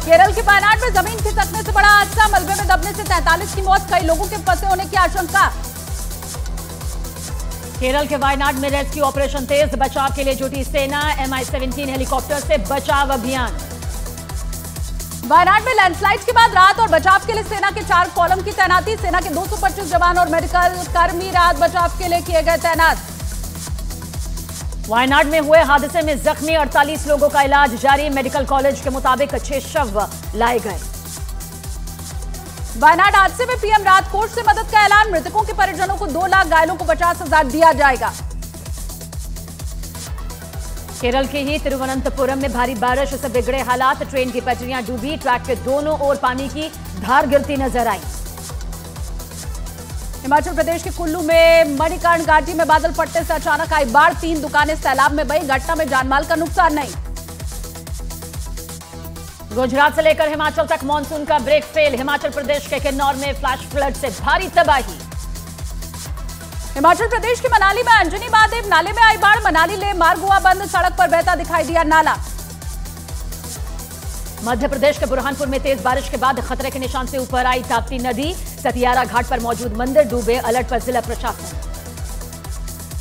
केरल के वायनाड में जमीन खिसकने से बड़ा हादसा, मलबे में दबने से 43 की मौत, कई लोगों के फंसे होने की आशंका। केरल के वायनाड में रेस्क्यू ऑपरेशन तेज, बचाव के लिए जुटी सेना, MI-17 हेलीकॉप्टर से बचाव अभियान। वायनाड में लैंडस्लाइड के बाद राहत और बचाव के लिए सेना के 4 कॉलम की तैनाती, सेना के 225 जवान और मेडिकल कर्मी राहत बचाव के लिए किए गए तैनात। वायनाड में हुए हादसे में जख्मी 48 लोगों का इलाज जारी, मेडिकल कॉलेज के मुताबिक 6 शव लाए गए। वायनाड हादसे में पीएम राहत कोष से मदद का ऐलान, मृतकों के परिजनों को 2 लाख, घायलों को 50,000 दिया जाएगा। केरल के ही तिरुवनंतपुरम में भारी बारिश से बिगड़े हालात, ट्रेन की पटरियां डूबी, ट्रैक के दोनों ओर पानी की धार गिरती नजर आई। हिमाचल प्रदेश के कुल्लू में मणिकर्ण घाटी में बादल फटने से अचानक आई बाढ़, 3 दुकानें सैलाब में बही, घटना में जानमाल का नुकसान नहीं। गुजरात से लेकर हिमाचल तक मानसून का ब्रेक फेल, हिमाचल प्रदेश के किन्नौर में फ्लैश फ्लड से भारी तबाही। हिमाचल प्रदेश के मनाली में अंजनी महादेव नाले में आई बाढ़, मनाली ले मार्ग हुआ बंद, सड़क पर बहता दिखाई दिया नाला। मध्य प्रदेश के बुरहानपुर में तेज बारिश के बाद खतरे के निशान से ऊपर आई ताप्ती नदी, सतियारा घाट पर मौजूद मंदिर डूबे, अलर्ट पर जिला प्रशासन।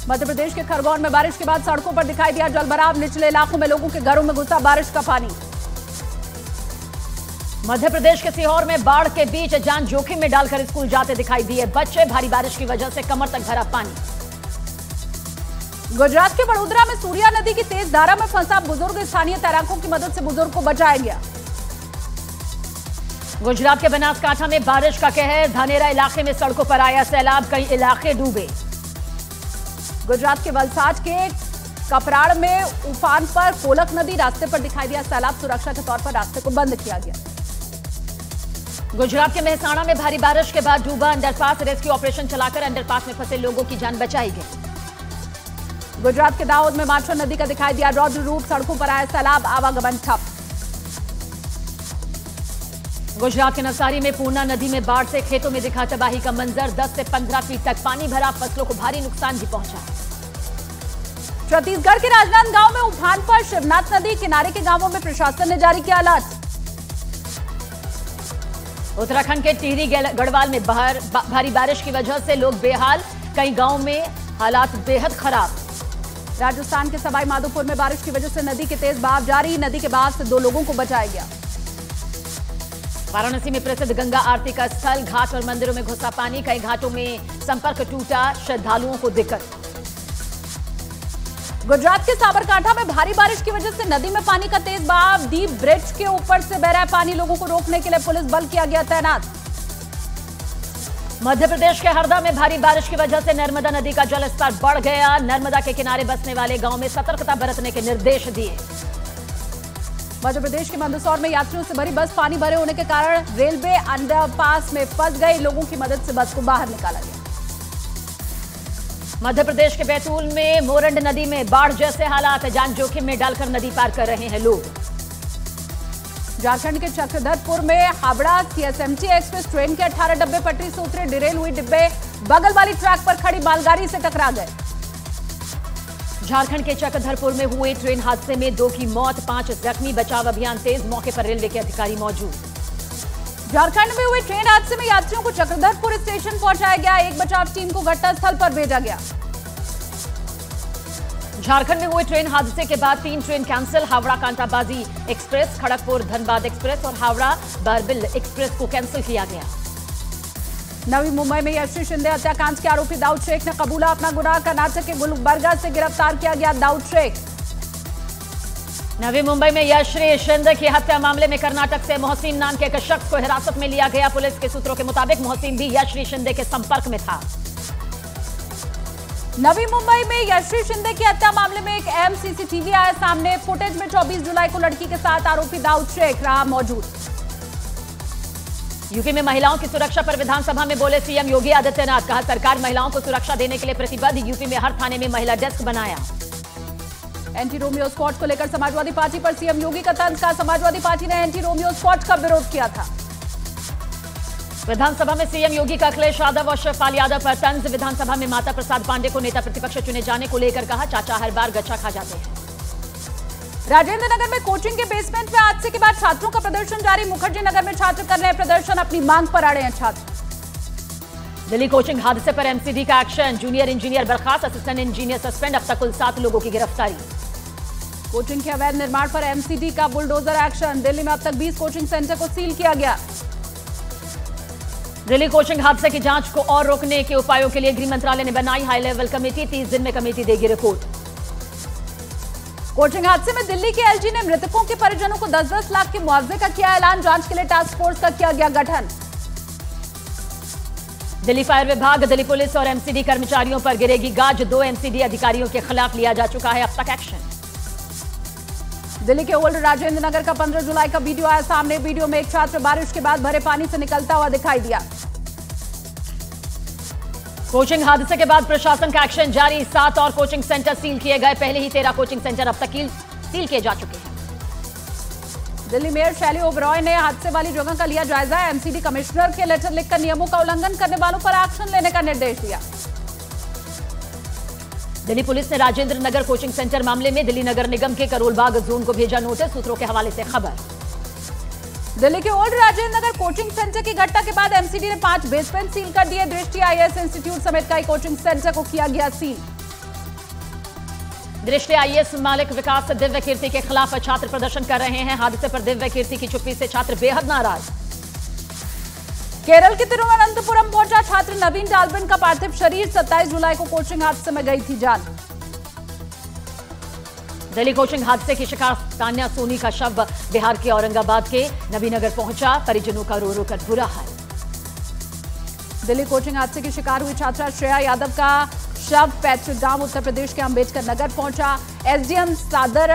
मध्य प्रदेश के खरगोन में बारिश के बाद सड़कों पर दिखाई दिया जलभराव, निचले इलाकों में लोगों के घरों में घुसा बारिश का पानी। मध्य प्रदेश के सीहोर में बाढ़ के बीच जान जोखिम में डालकर स्कूल जाते दिखाई दिए बच्चे, भारी बारिश की वजह से कमर तक भरा पानी। गुजरात के वडोदरा में सूर्या नदी की तेज धारा में फंसा बुजुर्ग, स्थानीय तैराकों की मदद से बुजुर्ग को बचाया गया। गुजरात के बनासकांठा में बारिश का कहर, धानेरा इलाके में सड़कों पर आया सैलाब, कई इलाके डूबे। गुजरात के वलसाड के कपराड़ में उफान पर कोलक नदी, रास्ते पर दिखाई दिया सैलाब, सुरक्षा के तौर पर रास्ते को बंद किया गया। गुजरात के मेहसाणा में भारी बारिश के बाद डूबा अंडरपास, रेस्क्यू ऑपरेशन चलाकर अंडरपास में फंसे लोगों की जान बचाई गई। गुजरात के दाहोद में माछर नदी का दिखाई दिया रौद्र रूप, सड़कों पर आया सैलाब, आवागमन ठप। गुजरात के नवसारी में पूर्णा नदी में बाढ़ से खेतों में दिखा तबाही का मंजर, 10 से 15 फीट तक पानी भरा, फसलों को भारी नुकसान भी पहुंचा। छत्तीसगढ़ के राजनांदगांव में उफान पर शिवनाथ नदी, किनारे के गांवों में प्रशासन ने जारी किया अलर्ट। उत्तराखंड के टिहरी गढ़वाल में भारी बारिश की वजह से लोग बेहाल, कई गांवों में हालात बेहद खराब। राजस्थान के सवाई माधोपुर में बारिश की वजह से नदी के तेज बहाव जारी, नदी के बहाव से 2 लोगों को बचाया गया। वाराणसी में प्रसिद्ध गंगा आरती का स्थल, घाट और मंदिरों में घुसा पानी, कई घाटों में संपर्क टूटा, श्रद्धालुओं को दिक्कत। गुजरात के साबरकांठा में भारी बारिश की वजह से नदी में पानी का तेज बहाव, दीप ब्रिज के ऊपर से बह रहा है पानी, लोगों को रोकने के लिए पुलिस बल किया गया तैनात। मध्य प्रदेश के हरदा में भारी बारिश की वजह से नर्मदा नदी का जलस्तर बढ़ गया, नर्मदा के किनारे बसने वाले गांव में सतर्कता बरतने के निर्देश दिए। मध्य प्रदेश के मंदसौर में यात्रियों से भरी बस पानी भरे होने के कारण रेलवे अंडरपास में फंस गई, लोगों की मदद से बस को बाहर निकाला गया। मध्य प्रदेश के बैतूल में मोरंड नदी में बाढ़ जैसे हालात, जान जोखिम में डालकर नदी पार कर रहे हैं लोग। झारखंड के चक्रधरपुर में हावड़ा CSMT एक्सप्रेस ट्रेन के 18 डब्बे पटरी से उतरे, डिरेल हुई डिब्बे बगल वाली ट्रैक पर खड़ी मालगाड़ी से टकरा गए। झारखंड के चक्रधरपुर में हुए ट्रेन हादसे में 2 की मौत, 5 जख्मी, बचाव अभियान तेज, मौके पर रेलवे के अधिकारी मौजूद। झारखंड में हुए ट्रेन हादसे में यात्रियों को चक्रधरपुर स्टेशन पहुंचाया गया, एक बचाव टीम को घटनास्थल पर भेजा गया। झारखंड में हुए ट्रेन हादसे के बाद 3 train cancel, Howrah Kantabanji express, Kharagpur Dhanbad express और हावड़ा बारबिल एक्सप्रेस को कैंसिल किया गया। नवी मुंबई में यशश्री शिंदे हत्याकांड के आरोपी दाऊद शेख ने कबूला अपना गुनाह, कर्नाटक के गुलबर्गा से गिरफ्तार किया गया दाऊद शेख। नवी मुंबई में यशश्री शिंदे की हत्या मामले में कर्नाटक से मोहसिन नाम के एक शख्स को हिरासत में लिया गया, पुलिस के सूत्रों के मुताबिक मोहसिन भी यशश्री शिंदे के संपर्क में था। नवी मुंबई में यशश्री शिंदे की हत्या मामले में एक अहम CCTV आया सामने, फुटेज में 24 जुलाई को लड़की के साथ आरोपी दाऊद शेख रहा मौजूद। यूपी में महिलाओं की सुरक्षा पर विधानसभा में बोले सीएम योगी आदित्यनाथ, कहा सरकार महिलाओं को सुरक्षा देने के लिए प्रतिबद्ध, यूपी में हर थाने में महिला डेस्क बनाया। एंटी रोमियो स्क्वाड को लेकर समाजवादी पार्टी पर सीएम योगी का तंज, कहा समाजवादी पार्टी ने एंटी रोमियो स्क्वाड का विरोध किया था। विधानसभा में सीएम योगी का अखिलेश यादव और शिवपाल यादव पर तंज, विधानसभा में माता प्रसाद पांडे को नेता प्रतिपक्ष चुने जाने को लेकर कहा चाचा हर बार गच्चा खा जाते हैं। राजेंद्र नगर में कोचिंग के बेसमेंट में हादसे के बाद छात्रों का प्रदर्शन जारी। मुखर्जी नगर में छात्र कर रहे हैं प्रदर्शन, अपनी मांग पर अड़े हैं छात्र। दिल्ली कोचिंग हादसे पर एमसीडी का एक्शन, जूनियर इंजीनियर बर्खास्त, असिस्टेंट इंजीनियर सस्पेंड, अब तक कुल 7 लोगों की गिरफ्तारी। कोचिंग के अवैध निर्माण पर एमसीडी का बुलडोजर एक्शन, दिल्ली में अब तक 20 कोचिंग सेंटर को सील किया गया। दिल्ली कोचिंग हादसे की जांच को और रोकने के उपायों के लिए गृह मंत्रालय ने बनाई हाई लेवल कमेटी, 30 दिन में कमेटी देगी रिपोर्ट। कोचिंग हादसे में दिल्ली के एलजी ने मृतकों के परिजनों को 10-10 लाख के मुआवजे का किया ऐलान, जांच के लिए टास्क फोर्स का किया गया गठन। दिल्ली फायर विभाग, दिल्ली पुलिस और एमसीडी कर्मचारियों पर गिरेगी गाज, 2 एमसीडी अधिकारियों के खिलाफ लिया जा चुका है अब तक एक्शन। दिल्ली के ओल्ड राजेंद्र नगर का 15 जुलाई का वीडियो आया सामने। वीडियो में एक छात्र बारिश के बाद भरे पानी से निकलता हुआ दिखाई दिया। कोचिंग हादसे के बाद प्रशासन का एक्शन जारी, 7 और कोचिंग सेंटर सील किए गए। पहले ही 13 कोचिंग सेंटर अब तक सील किए जा चुके हैं। दिल्ली मेयर शैली ओबरॉय ने हादसे वाली जगह का लिया जायजा, एमसीडी कमिश्नर के लेटर लिखकर नियमों का उल्लंघन करने वालों पर एक्शन लेने का निर्देश दिया। दिल्ली पुलिस ने राजेंद्र नगर कोचिंग सेंटर मामले में दिल्ली नगर निगम के करोलबाग जोन को भेजा नोटिस, सूत्रों के हवाले से खबर। दिल्ली के old Rajendra Nagar coaching centre की घटना के बाद एमसीडी ने 5 बेसमेंट सील कर दिए। दृष्टि आईएएस इंस्टीट्यूट समेत कई कोचिंग सेंटर को किया गया सील। दृष्टि आईएएस मालिक विकास दिव्य कीर्ति के खिलाफ छात्र प्रदर्शन कर रहे हैं। हादसे पर दिव्य कीर्ति की चुप्पी से छात्र बेहद नाराज। केरल के तिरुवनंतपुरम पहुंचा छात्र नवीन डाल्बिन का पार्थिव शरीर, 27 जुलाई को कोचिंग हादसे में गई थी जान। दिल्ली कोचिंग हादसे की शिकार तान्या सोनी का शव बिहार के औरंगाबाद के नबीनगर पहुंचा, परिजनों का रो रो कर बुरा हाल। दिल्ली कोचिंग हादसे की शिकार हुई छात्रा श्रेया यादव का शव पैतृक गांव उत्तर प्रदेश के अंबेडकर नगर पहुंचा। एसडीएम सादर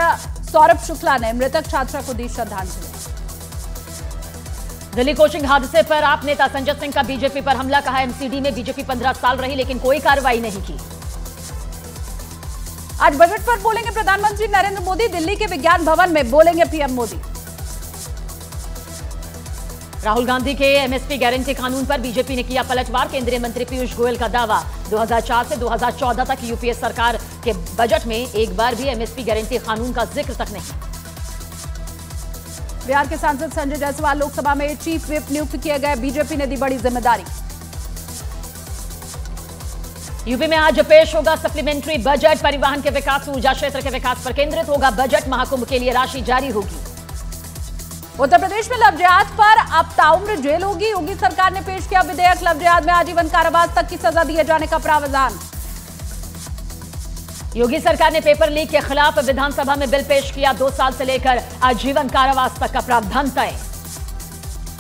सौरभ शुक्ला ने मृतक छात्रा को दी श्रद्धांजलि। दिल्ली कोचिंग हादसे पर आप नेता संजय सिंह का बीजेपी पर हमला, कहा एमसीडी में बीजेपी 15 साल रही लेकिन कोई कार्रवाई नहीं की। आज बजट पर बोलेंगे प्रधानमंत्री नरेंद्र मोदी, दिल्ली के विज्ञान भवन में बोलेंगे पीएम मोदी। राहुल गांधी के एमएसपी गारंटी कानून पर बीजेपी ने किया पलटवार, केंद्रीय मंत्री पीयूष गोयल का दावा, 2004 से 2014 तक यूपीए सरकार के बजट में एक बार भी एमएसपी गारंटी कानून का जिक्र तक नहीं। बिहार के सांसद संजय जायसवाल लोकसभा में चीफ व्हिप नियुक्त किए गए, बीजेपी ने दी बड़ी जिम्मेदारी। यूपी में आज पेश होगा सप्लीमेंट्री बजट, परिवहन के विकास, ऊर्जा क्षेत्र के विकास पर केंद्रित होगा बजट, महाकुंभ के लिए राशि जारी होगी। उत्तर प्रदेश में लव जिहाद पर अब ताउम्र जेल होगी, योगी सरकार ने पेश किया विधेयक, लव जिहाद में आजीवन कारावास तक की सजा दिए जाने का प्रावधान। योगी सरकार ने पेपर लीक के खिलाफ विधानसभा में बिल पेश किया, 2 साल से लेकर आजीवन कारावास तक का प्रावधान तय।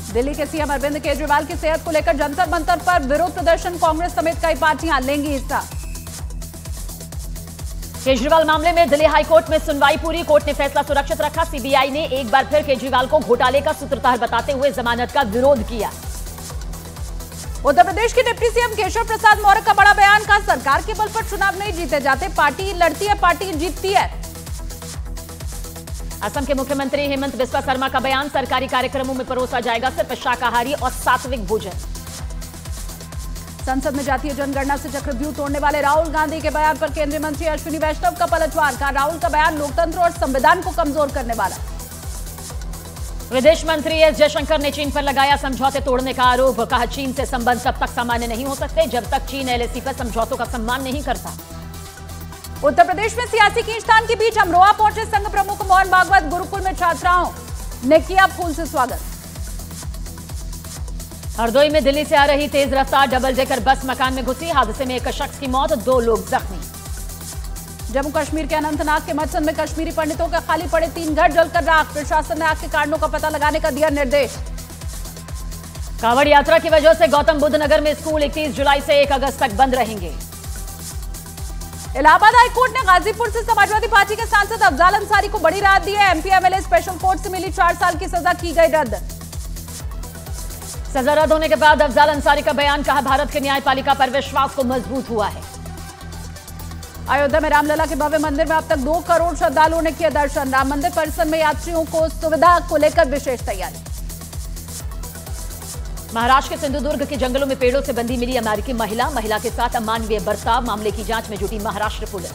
दिल्ली के सीएम अरविंद केजरीवाल की सेहत को लेकर जंतर मंतर पर विरोध प्रदर्शन, कांग्रेस समेत कई पार्टियां लेंगी हिस्सा। केजरीवाल मामले में दिल्ली हाईकोर्ट में सुनवाई पूरी, कोर्ट ने फैसला सुरक्षित रखा। सीबीआई ने एक बार फिर केजरीवाल को घोटाले का सूत्रधार बताते हुए जमानत का विरोध किया। उत्तर प्रदेश के डिप्टी सीएम केशव प्रसाद मौर्य का बड़ा बयान, कहा सरकार के बल पर चुनाव नहीं जीते जाते, पार्टी लड़ती है, पार्टी जीतती है। असम के मुख्यमंत्री हेमंत बिस्वा शर्मा का बयान, सरकारी कार्यक्रमों में परोसा जाएगा सिर्फ शाकाहारी और सात्विक भोजन। संसद में जातीय जनगणना से चक्रव्यूह तोड़ने वाले राहुल गांधी के बयान पर केंद्रीय मंत्री अश्विनी वैष्णव का पलटवार, कहा राहुल का बयान लोकतंत्र और संविधान को कमजोर करने वाला। विदेश मंत्री एस जयशंकर ने चीन पर लगाया समझौते तोड़ने का आरोप, कहा चीन से संबंध तब तक सामान्य नहीं हो सकते जब तक चीन एलएसी पर समझौतों का सम्मान नहीं करता। उत्तर प्रदेश में सियासी खींचतान के बीच अमरोहा पहुंचे संघ प्रमुख मोहन भागवत, गुरुकुल में छात्राओं ने किया फूल से स्वागत। हरदोई में दिल्ली से आ रही तेज रफ्तार डबल डेकर बस मकान में घुसी, हादसे में एक शख्स की मौत, 2 लोग जख्मी। जम्मू कश्मीर के अनंतनाग के मचसन में कश्मीरी पंडितों के खाली पड़े 3 घर जलकर राख, प्रशासन ने आग के कारणों का पता लगाने का दिया निर्देश। कांवड़ यात्रा की वजह से गौतम बुद्ध नगर में स्कूल 31 जुलाई से 1 अगस्त तक बंद रहेंगे। इलाहाबाद हाईकोर्ट ने गाजीपुर से समाजवादी पार्टी के सांसद अफजाल अंसारी को बड़ी राहत दी है, एमपी एमएलए स्पेशल कोर्ट से मिली 4 साल की सजा की गई रद्द। सजा रद्द होने के बाद अफजाल अंसारी का बयान, कहा भारत की न्यायपालिका पर विश्वास को मजबूत हुआ है। अयोध्या में रामलला के भव्य मंदिर में अब तक 2 करोड़ श्रद्धालुओं ने किए दर्शन, राम मंदिर परिसर में यात्रियों को सुविधा को लेकर विशेष तैयारी। महाराष्ट्र के सिंधुदुर्ग के जंगलों में पेड़ों से बंधी मिली अमेरिकी महिला के साथ अमानवीय बर्ताव, मामले की जांच में जुटी महाराष्ट्र पुलिस।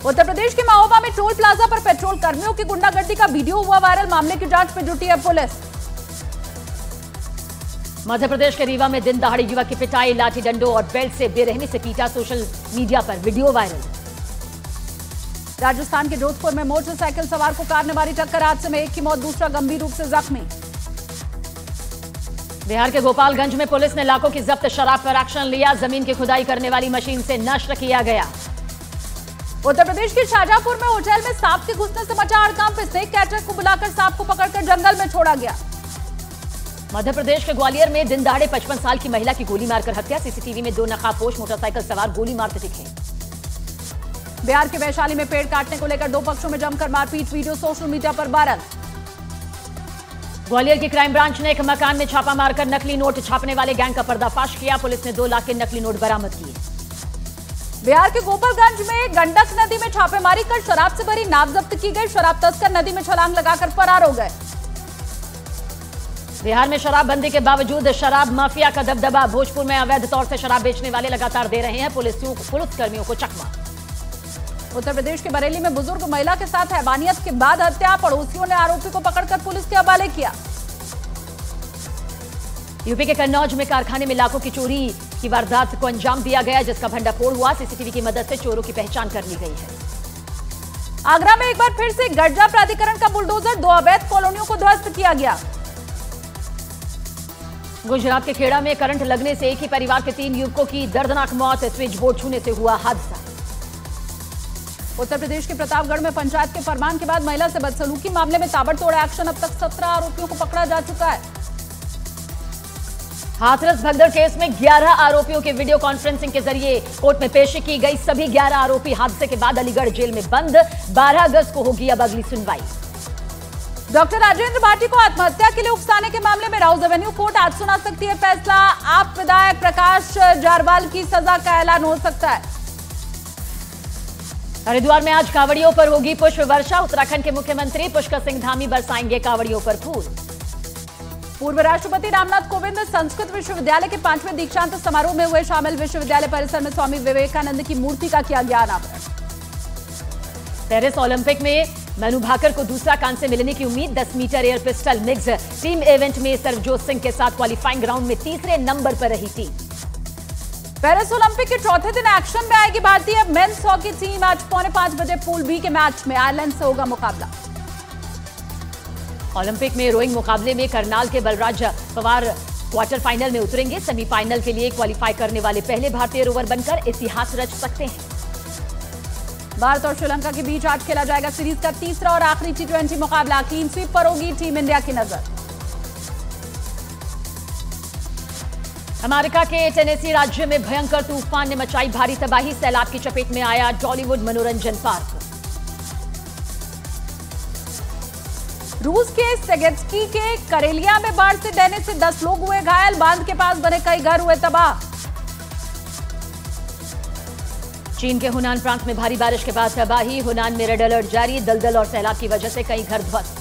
उत्तर प्रदेश के महोबा में टोल प्लाजा पर पेट्रोल कर्मियों की गुंडागर्दी का वीडियो हुआ वायरल। मामले की जांच में जुटी है पुलिस। मध्य प्रदेश के रीवा में दिन दहाड़े युवक की पिटाई, लाठी डंडों और बेल्ट से बेरहमी से पीटा, सोशल मीडिया पर वीडियो वायरल। राजस्थान के जोधपुर में मोटरसाइकिल सवार को कार ने मारी टक्कर। हादसे में एक की मौत, दूसरा गंभीर रूप से जख्मी। बिहार के गोपालगंज में पुलिस ने लाखों की जब्त शराब पर एक्शन लिया। जमीन की खुदाई करने वाली मशीन से नष्ट किया गया। उत्तर प्रदेश के शाहजहांपुर में होटल में सांप के घुसने से मचा हड़कंप। स्नेक कैचर को बुलाकर सांप को पकड़कर जंगल में छोड़ा गया। मध्य प्रदेश के ग्वालियर में दिन दहाड़े 55 साल की महिला की गोली मारकर हत्या। सीसीटीवी में 2 नकाबपोश मोटरसाइकिल सवार गोली मारते दिखे। बिहार के वैशाली में पेड़ काटने को लेकर 2 पक्षों में जमकर मारपीट, वीडियो सोशल मीडिया पर वायरल। ग्वालियर की क्राइम ब्रांच ने एक मकान में छापा मारकर नकली नोट छापने वाले गैंग का पर्दाफाश किया। पुलिस ने 2 लाख के नकली नोट बरामद किए। बिहार के गोपालगंज में गंडक नदी में छापेमारी कर शराब से भरी नाव जब्त की गई। शराब तस्कर नदी में छलांग लगाकर फरार हो गए। बिहार में शराबबंदी के बावजूद शराब माफिया का दबदबा। भोजपुर में अवैध तौर से शराब बेचने वाले लगातार दे रहे हैं पुलिसकर्मियों को चकमा। उत्तर प्रदेश के बरेली में बुजुर्ग महिला के साथ हैवानियत के बाद हत्या। पड़ोसियों ने आरोपी को पकड़कर पुलिस के हवाले किया। यूपी के कन्नौज में कारखाने में लाखों की चोरी की वारदात को अंजाम दिया गया, जिसका भंडाफोड़ हुआ। सीसीटीवी की मदद से चोरों की पहचान कर ली गई है। आगरा में एक बार फिर से गरजा प्राधिकरण का बुलडोजर, 2 अवैध कॉलोनियों को ध्वस्त किया गया। गुजरात के खेड़ा में करंट लगने से एक ही परिवार के 3 युवकों की दर्दनाक मौत। स्विच बोर्ड छूने से हुआ हादसा। उत्तर प्रदेश के प्रतापगढ़ में पंचायत के फरमान के बाद महिला से बदसलूकी मामले में ताबड़तोड़ एक्शन। अब तक 17 आरोपियों को पकड़ा जा चुका है। हाथरस भगदड़ केस में 11 आरोपियों के वीडियो कॉन्फ्रेंसिंग के जरिए कोर्ट में पेशी की गई। सभी 11 आरोपी हादसे के बाद अलीगढ़ जेल में बंद। 12 अगस्त को होगी अब अगली सुनवाई। डॉक्टर राजेंद्र भाटी को आत्महत्या के लिए उकसाने के मामले में राउज एवेन्यू कोर्ट आज सुना सकती है फैसला। आप विधायक प्रकाश जारवाल की सजा का ऐलान हो सकता है। हरिद्वार में आज कांवड़ियों पर होगी पुष्प वर्षा। उत्तराखंड के मुख्यमंत्री पुष्कर सिंह धामी बरसाएंगे कांवड़ियों पर फूल। पूर्व राष्ट्रपति रामनाथ कोविंद संस्कृत विश्वविद्यालय के 5वें दीक्षांत समारोह में हुए शामिल। विश्वविद्यालय परिसर में स्वामी विवेकानंद की मूर्ति का किया गया अनावरण। पेरिस ओलंपिक में मनु भाकर को दूसरा कांस्य मिलने की उम्मीद। 10 meter air pistol mix team event में सरबजोत सिंह के साथ क्वालिफाइंग राउंड में तीसरे नंबर पर रही टीम। पेरिस ओलंपिक के चौथे दिन एक्शन में आएगी भारतीय मेंस हॉकी टीम। आज 4:45 बजे पूल बी के मैच में आयरलैंड से होगा मुकाबला। ओलंपिक में रोइंग मुकाबले में करनाल के बलराज पवार क्वार्टर फाइनल में उतरेंगे। सेमीफाइनल के लिए क्वालिफाई करने वाले पहले भारतीय रोवर बनकर इतिहास रच सकते हैं। भारत और श्रीलंका के बीच आज खेला जाएगा सीरीज का तीसरा और आखिरी T20 मुकाबला। क्लीन स्वीप पर होगी टीम इंडिया की नजर। अमेरिका के टेनेसी राज्य में भयंकर तूफान ने मचाई भारी तबाही। सैलाब की चपेट में आया डॉलीवुड मनोरंजन पार्क। रूस के सेगेट्स्की के करेलिया में बाढ़ से डहने से 10 लोग हुए घायल। बांध के पास बने कई घर हुए तबाह। चीन के हुनान प्रांत में भारी बारिश के बाद तबाही। हुनान में रेड अलर्ट जारी। दलदल और सैलाब की वजह से कई घर ध्वस्त।